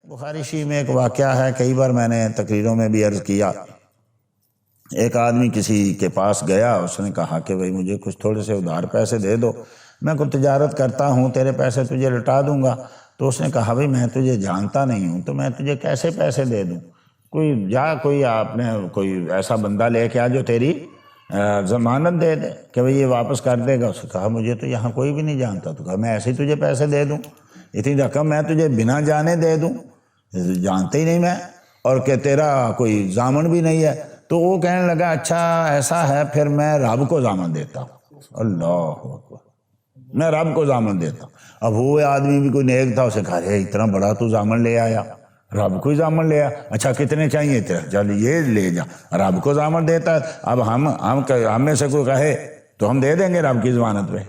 بخاری شریف میں ایک واقعہ ہے، کئی بار میں نے تقریروں میں بھی عرض کیا۔ ایک آدمی کسی کے پاس گیا، اس نے کہا کہ بھئی مجھے کچھ تھوڑے سے ادھار پیسے دے دو، میں کوئی تجارت کرتا ہوں، تیرے پیسے تجھے لوٹا دوں گا۔ تو اس نے کہا بھئی میں تجھے جانتا نہیں ہوں تو میں تجھے کیسے پیسے دے دوں، کوئی آپ نے کوئی ایسا بندہ لے کے آ جو تیری ضمانت دے دے کہ بھئی یہ واپس کر دے گا۔ اس نے کہا مجھے تو یہاں کوئی بھی نہیں جانتا۔ تو کہا میں ایسے ہی تجھے پیسے دے دوں، اتنی رقم میں تجھے بنا جانے دے دوں، جانتے ہی نہیں میں، اور کہ تیرا کوئی ضامن بھی نہیں ہے۔ تو وہ کہنے لگا اچھا ایسا ہے، پھر میں رب کو ضامن دیتا ہوں۔ اللہ اکبر، میں رب کو ضامن دیتا ہوں۔ اب وہ آدمی بھی کوئی نیک تھا، اسے کہا اتنا بڑا تو ضامن لے آیا، رب کو ہی ضامن لے آیا، اچھا کتنے چاہیے تیرے، چل یہ لے جا، رب کو ضامن دیتا ہے۔ اب ہم میں سے کوئی کہے تو ہم دے دیں گے رب کی ضمانت پہ؟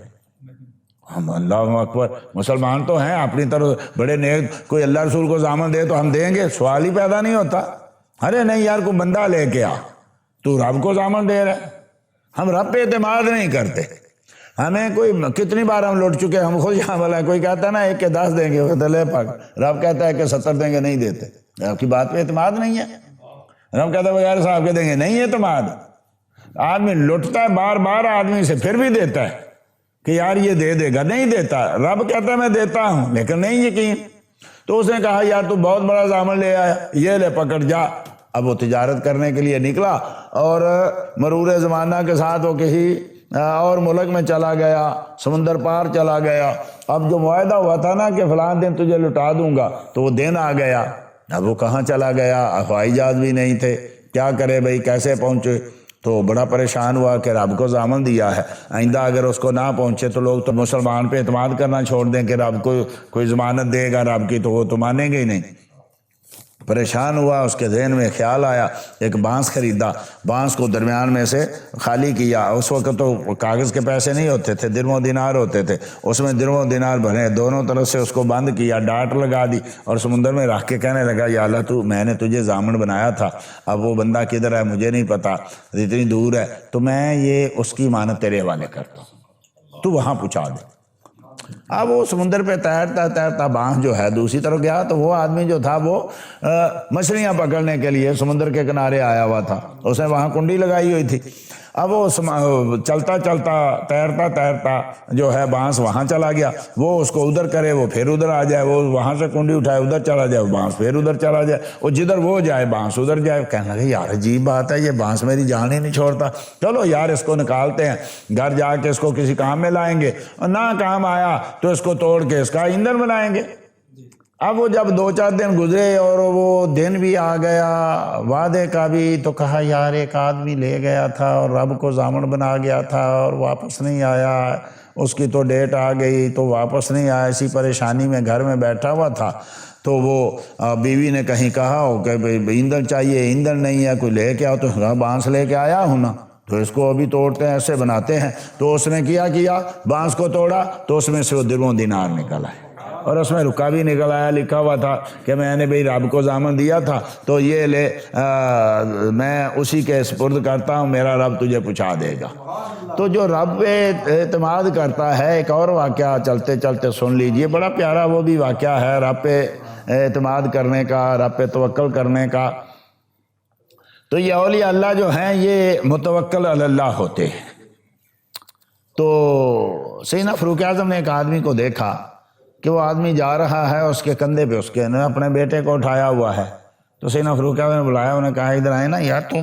ہم اللہ اکبر مسلمان تو ہیں، اپنی طرف بڑے نیک، کوئی اللہ رسول کو ضامن دے تو ہم دیں گے، سوال ہی پیدا نہیں ہوتا۔ ارے نہیں یار، کوئی بندہ لے کے آ، تو رب کو ضامن دے رہا ہے۔ ہم رب پہ اعتماد نہیں کرتے، ہمیں کوئی کتنی بار ہم لوٹ چکے، ہم خود یہاں والا کوئی کہتا ہے نا 1 کے 10 دیں گے، رب کہتا ہے کہ 70 دیں گے، نہیں دیتے۔ رب کی بات پہ اعتماد نہیں ہے، رب کہتا ہے بغیر صاحب کے دیں گے، نہیں اعتماد۔ آدمی لٹتا ہے بار بار آدمی سے، پھر بھی دیتا ہے کہ یار یہ دے دے گا، نہیں دیتا۔ رب کہتا ہے میں دیتا ہوں، لیکن نہیں یقین۔ تو اس نے کہا یار تو بہت بڑا ضامن لے آیا، یہ لے پکڑ جا۔ اب وہ تجارت کرنے کے لیے نکلا اور مرور زمانہ کے ساتھ وہ کسی اور ملک میں چلا گیا، سمندر پار چلا گیا۔ اب جو معاہدہ ہوا تھا نا کہ فلاں دن تجھے لٹا دوں گا، تو وہ دن آ گیا۔ اب وہ کہاں چلا گیا، ہوائی جہاز بھی نہیں تھے، کیا کرے بھئی، کیسے پہنچے؟ تو بڑا پریشان ہوا کہ رب کو ضامن دیا ہے، آئندہ اگر اس کو نہ پہنچے تو لوگ تو مسلمان پہ اعتماد کرنا چھوڑ دیں کہ رب کو کوئی ضمانت دے گا رب کی، تو وہ تو مانیں گے ہی نہیں۔ پریشان ہوا، اس کے ذہن میں خیال آیا، ایک بانس خریدا، بانس کو درمیان میں سے خالی کیا۔ اس وقت تو کاغذ کے پیسے نہیں ہوتے تھے، درم و دینار ہوتے تھے، اس میں درم و دینار بھرے، دونوں طرف سے اس کو بند کیا، ڈاٹ لگا دی اور سمندر میں رکھ کے کہنے لگا یا اللہ تو میں نے تجھے ضامن بنایا تھا، اب وہ بندہ کدھر ہے مجھے نہیں پتا، اتنی دور ہے، تو میں یہ اس کی امانت تیرے حوالے کرتا ہوں، تو وہاں پہنچا دے۔ اب وہ سمندر پہ تیرتا تیرتا بانس جو ہے دوسری طرف گیا، تو وہ آدمی جو تھا وہ مچھلیاں پکڑنے کے لیے سمندر کے کنارے آیا ہوا تھا، اس نے وہاں کنڈی لگائی ہوئی تھی۔ اب وہ چلتا چلتا تیرتا تیرتا جو ہے بانس وہاں چلا گیا، وہ اس کو ادھر کرے وہ پھر ادھر آ جائے، وہ وہاں سے کنڈی اٹھائے ادھر چلا جائے، وہ بانس پھر ادھر چلا جائے، وہ جدھر وہ جائے بانس ادھر جائے۔ کہنے لگے یار عجیب بات ہے، یہ بانس میری جان ہی نہیں چھوڑتا، چلو یار اس کو نکالتے ہیں، گھر جا کے اس کو کسی کام میں لائیں گے، اور نہ کام آیا تو اس کو توڑ کے اس کا ایندھن بنائیں گے۔ اب وہ جب 2-4 دن گزرے اور وہ دن بھی آ گیا وعدے کا بھی، تو کہا یار ایک آدمی لے گیا تھا اور رب کو ضامن بنا گیا تھا اور واپس نہیں آیا، اس کی تو ڈیٹ آ گئی تو واپس نہیں آیا، اسی پریشانی میں گھر میں بیٹھا ہوا تھا۔ تو وہ بیوی نے کہیں کہا ہو کہ ایندھن چاہیے، ایندھن نہیں ہے، کوئی لے کے آؤ، تو کہا بانس لے کے آیا ہوں نا، تو اس کو ابھی توڑتے ہیں، ایسے بناتے ہیں۔ تو اس نے کیا بانس کو توڑا تو اس میں سے وہ درم و دینار نکل آئے، اور اس میں رکا بھی نکل آیا، لکھا ہوا تھا کہ میں نے بھئی رب کو ضامن دیا تھا تو یہ لے، میں اسی کے سپرد کرتا ہوں، میرا رب تجھے پہنچا دے گا۔ تو جو رب پہ اعتماد کرتا ہے، ایک اور واقعہ چلتے چلتے سن لیجئے، بڑا پیارا وہ بھی واقعہ ہے رب پہ اعتماد کرنے کا، رب پہ توکل کرنے کا۔ تو یہ اولیاء اللہ جو ہیں یہ متوکل علی اللہ ہوتے ہیں۔ تو سیدنا فاروق اعظم نے ایک آدمی کو دیکھا کہ وہ آدمی جا رہا ہے، اس کے کندھے پہ اس کے اپنے بیٹے کو اٹھایا ہوا ہے۔ تو سیدنا فاروق اعظم نے بلایا، انہوں نے کہا ادھر آئے نا یار،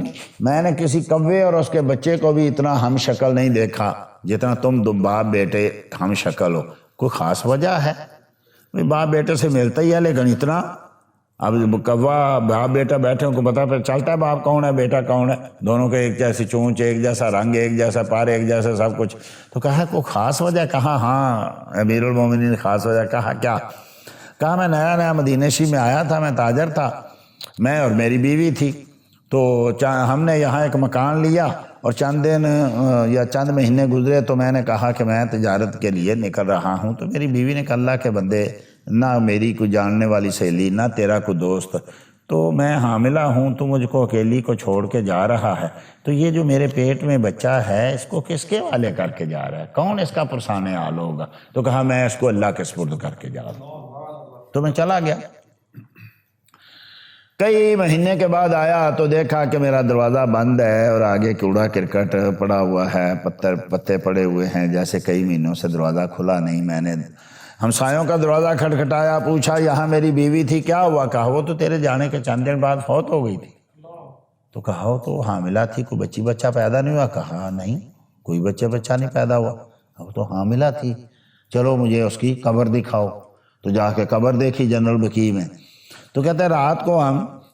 میں نے کسی کوے اور اس کے بچے کو بھی اتنا ہم شکل نہیں دیکھا جتنا تم دو باپ بیٹے ہم شکل ہو، کوئی خاص وجہ ہے؟ باپ بیٹے سے ملتا ہی ہے، لیکن اتنا، اب کوا باپ بیٹا بیٹھے کو پتہ پھر چلتا ہے باپ کون ہے بیٹا کون ہے، دونوں کے ایک جیسی چونچ، ایک جیسا رنگ، ایک جیسا پار، ایک جیسا سب کچھ۔ تو کہا کوئی خاص وجہ؟ کہا ہاں امیر المومنین، خاص وجہ۔ کہا کیا؟ کہا میں نیا مدینہ شریف میں آیا تھا، میں تاجر تھا، میں اور میری بیوی تھی، تو ہم نے یہاں ایک مکان لیا، اور چند دن یا چند مہینے گزرے تو میں نے کہا کہ میں تجارت کے لیے نکل رہا ہوں۔ تو میری بیوی نے کہا اللہ کے بندے، نہ میری کوئی جاننے والی سہیلی، نہ تیرا کوئی دوست، تو میں حاملہ ہوں، تو مجھ کو اکیلی کو چھوڑ کے جا رہا ہے، تو یہ جو میرے پیٹ میں بچہ ہے اس کو کس کے حوالے کر کے جا رہا ہے، کون اس کا پرسان حال ہوگا؟ تو کہا میں اس کو اللہ کے سپرد کر کے جا رہا ہوں۔ تو میں چلا گیا، کئی مہینے کے بعد آیا تو دیکھا کہ میرا دروازہ بند ہے اور آگے کوڑا کرکٹ پڑا ہوا ہے، پتے پڑے ہوئے ہیں، جیسے کئی مہینوں سے دروازہ کھلا نہیں۔ میں نے ہمسایوں کا دروازہ کھٹکھٹایا، پوچھا یہاں میری بیوی تھی، کیا ہوا؟ کہا وہ تو تیرے جانے کے چند دن بعد فوت ہو گئی تھی۔ تو کہا وہ تو حاملہ تھی، کوئی بچی بچہ پیدا نہیں ہوا؟ کہا نہیں، کوئی بچہ نہیں پیدا ہوا، وہ تو حاملہ تھی۔ چلو مجھے اس کی قبر دکھاؤ۔ تو جا کے قبر دیکھی جنرل بقیع میں۔ تو کہتے ہیں رات کو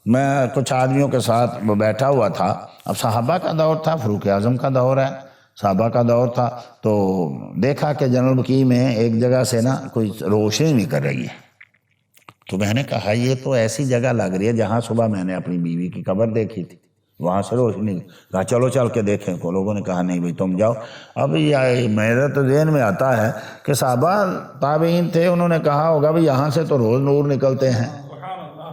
میں کچھ آدمیوں کے ساتھ بیٹھا ہوا تھا، اب صحابہ کا دور تھا، فاروق اعظم کا دور ہے، صحابہ کا دور تھا، تو دیکھا کہ جنرل بقیع میں ایک جگہ سے نا کوئی روشنی نکل رہی ہے۔ تو میں نے کہا یہ تو ایسی جگہ لگ رہی ہے جہاں صبح میں نے اپنی بیوی کی قبر دیکھی تھی، وہاں سے روشنی۔ کہا چلو چل کے دیکھیں کو۔ لوگوں نے کہا نہیں بھائی تم جاؤ۔ اب یہ میرے تو ذہن میں آتا ہے کہ صحابہ تابعین تھے، انہوں نے کہا ہوگا بھائی یہاں سے تو روز نور نکلتے ہیں،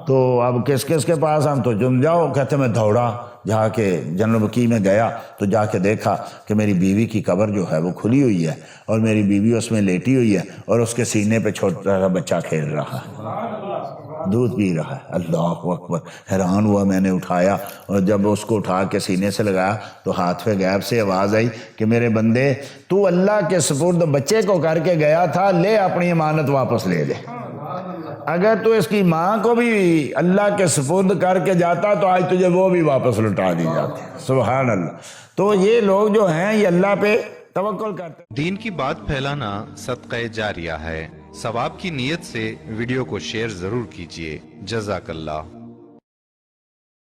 تو اب کس کے پاس ہم تو تم جاؤ۔ کہتے میں دوڑا، جا کے جنرل بقیع میں گیا تو جا کے دیکھا کہ میری بیوی کی قبر جو ہے وہ کھلی ہوئی ہے اور میری بیوی اس میں لیٹی ہوئی ہے اور اس کے سینے پہ چھوٹا سا بچہ کھیل رہا ہے، دودھ پی رہا ہے۔ اللہ اکبر! حیران ہوا، میں نے اٹھایا اور جب اس کو اٹھا کے سینے سے لگایا تو ہاتھ پہ غیب سے آواز آئی کہ میرے بندے تو اللہ کے سپرد بچے کو کر کے گیا تھا، لے اپنی امانت واپس لے لے۔ اگر تو اس کی ماں کو بھی اللہ کے سپرد کر کے جاتا تو آج تجھے وہ بھی واپس لٹا دی جاتی۔ سبحان اللہ! تو یہ لوگ جو ہیں یہ اللہ پہ توکل کرتے ہیں۔ دین کی بات پھیلانا صدقہ جاریہ ہے، ثواب کی نیت سے ویڈیو کو شیئر ضرور کیجیے۔ جزاک اللہ۔